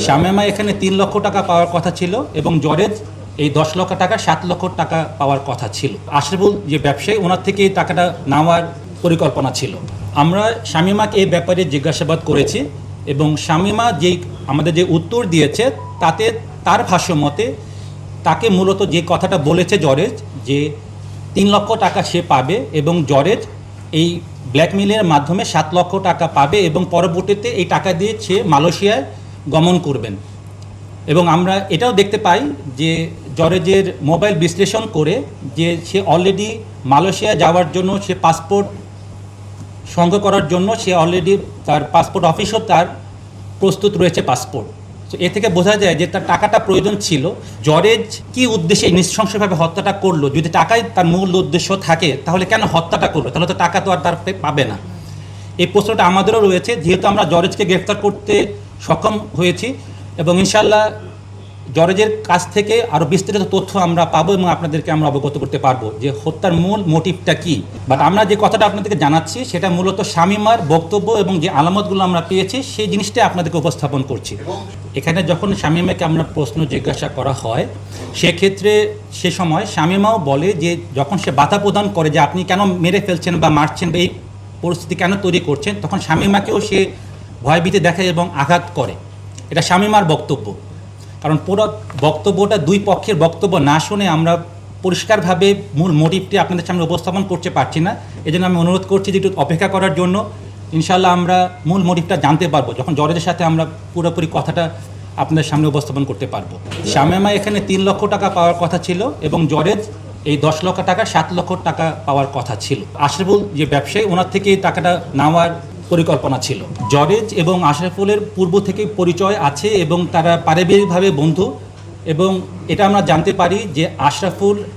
শামিমা এখানে 3 লক্ষ টাকা পাওয়ার কথা ছিল এবং জরেজ এই 10 লক্ষ টাকা 7 লক্ষ টাকা পাওয়ার কথা ছিল। আশরাফুল যে ব্যবসায়ী ওনার থেকে এই টাকাটা নেওয়ার পরিকল্পনা ছিল। আমরা শামিমাকে এই ব্যাপারে জিজ্ঞাসাবাদ করেছি এবং শামিমা যেই আমাদের যে উত্তর দিয়েছে তাতে তার ভাষ্য মতে তাকে মূলত যে কথাটা বলেছে জরেজ যে 3 লক্ষ টাকা সে পাবে এবং জরেজ এই ব্ল্যাকমেলের মাধ্যমে 7 লক্ষ টাকা পাবে এবং পরবর্তীতে এই টাকা দিয়ে সে মালয়েশিয়ায় গমন করবেন। এবং আমরা এটাও দেখতে পাই যে জরেজের মোবাইল বিশ্লেষণ করে যে সে অলরেডি মালয়েশিয়া যাওয়ার জন্য সে পাসপোর্ট সংগ্রহ করার জন্য সে অলরেডি তার পাসপোর্ট অফিসও তার প্রস্তুত রয়েছে পাসপোর্ট। তো এ থেকে বোঝা যায় যে তার টাকাটা প্রয়োজন ছিল। জরেজ কি উদ্দেশ্যে নৃশংসভাবে হত্যাটা করলো? যদি টাকাই তার মূল উদ্দেশ্য থাকে তাহলে কেন হত্যাটা করলো? তাহলে তো টাকা তো আর তার পাবে না। এই প্রশ্নটা আমাদেরও রয়েছে, যেহেতু আমরা জরেজকে গ্রেফতার করতে সক্ষম হয়েছি এবং ইনশাল্লাহ জরেজের কাছ থেকে আরও বিস্তারিত তথ্য আমরা পাবো এবং আপনাদেরকে আমরা অবগত করতে পারবো যে হত্যার মূল মোটিভটা কী। বাট আমরা যে কথাটা আপনাদেরকে জানাচ্ছি সেটা মূলত শামিমার বক্তব্য এবং যে আলামতগুলো আমরা পেয়েছি সেই জিনিসটাই আপনাদেরকে উপস্থাপন করছি। এখানে যখন শামিমাকে আমরা প্রশ্ন জিজ্ঞাসা করা হয় সেক্ষেত্রে সে সময় শামিমাও বলে যে যখন সে বাধা প্রদান করে যে আপনি কেন মেরে ফেলছেন বা মারছেন বা এই পরিস্থিতি কেন তৈরি করছেন, তখন শামিমাকেও সে ভয়ভীতি দেখায় এবং আঘাত করে। এটা শামিমার বক্তব্য। কারণ পুরো বক্তব্যটা দুই পক্ষের বক্তব্য না শুনে আমরা পরিষ্কারভাবে মূল মোটিভটি আপনাদের সামনে উপস্থাপন করতে পারছি না। এজন্য আমি অনুরোধ করছি যে একটু অপেক্ষা করার জন্য। ইনশাআল্লাহ আমরা মূল মোটিভটা জানতে পারবো যখন জরেজের সাথে আমরা পুরোপুরি কথাটা আপনাদের সামনে উপস্থাপন করতে পারবো। শামিমা এখানে 3 লক্ষ টাকা পাওয়ার কথা ছিল এবং জরেজ এই 10 লক্ষ টাকা 7 লক্ষ টাকা পাওয়ার কথা ছিল। আশরাফুল যে ব্যবসায়ী ওনার থেকে এই টাকাটা নেওয়ার পরিকল্পনা ছিল। জরেজ এবং আশরাফুলের পূর্ব থেকে পরিচয় আছে এবং তারা পারিবারিকভাবে বন্ধু এবং এটা আমরা জানতে পারি যে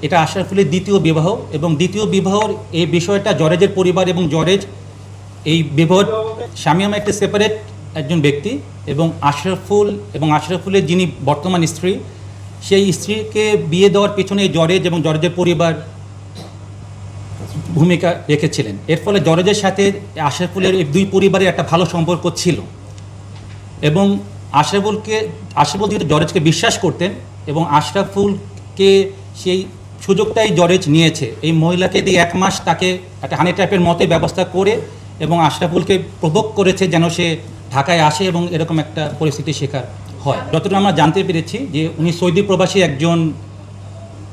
এটা আশরাফুলের দ্বিতীয় বিবাহ এবং দ্বিতীয় বিবাহর এই বিষয়টা জরেজের পরিবার এবং জরেজ এই বিবাহ শামিমা একটা সেপারেট একজন ব্যক্তি এবং আশরাফুলের যিনি বর্তমান স্ত্রী সেই স্ত্রীকে বিয়ে দেওয়ার পেছনে জরেজ এবং জরেজের পরিবার ভূমিকা রেখেছিলেন। এর ফলে জরেজের সাথে আশরাফুলের এই দুই পরিবারের একটা ভালো সম্পর্ক ছিল এবং আশরাফুল যেহেতু জরেজকে বিশ্বাস করতেন এবং আশরাফুলকে সেই সুযোগটাই জরেজ নিয়েছে। এই মহিলাকে দিয়ে 1 মাস তাকে একটা হানি ট্র্যাপের মতে ব্যবস্থা করে এবং আশরাফুলকে প্রভোগ করেছে যেন সে ঢাকায় আসে এবং এরকম একটা পরিস্থিতির শিকার হয়। যতটুকু আমরা জানতে পেরেছি যে উনি সৌদি প্রবাসী একজন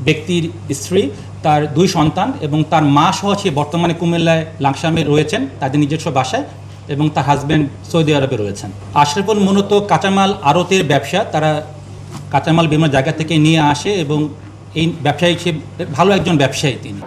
ব্যক্তির স্ত্রী, তার 2 সন্তান এবং তার মা সহ সে বর্তমানে কুমিল্লায় লাংসামে রয়েছেন তাদের নিজস্ব বাসায় এবং তার হাজব্যান্ড সৌদি আরবে রয়েছেন। আশরাফুল মূলত কাঁচামাল আড়তের ব্যবসা, তারা কাঁচামাল বিভিন্ন জায়গা থেকে নিয়ে আসে এবং এই ব্যবসায়ী সে ভালো একজন ব্যবসায়ী তিনি।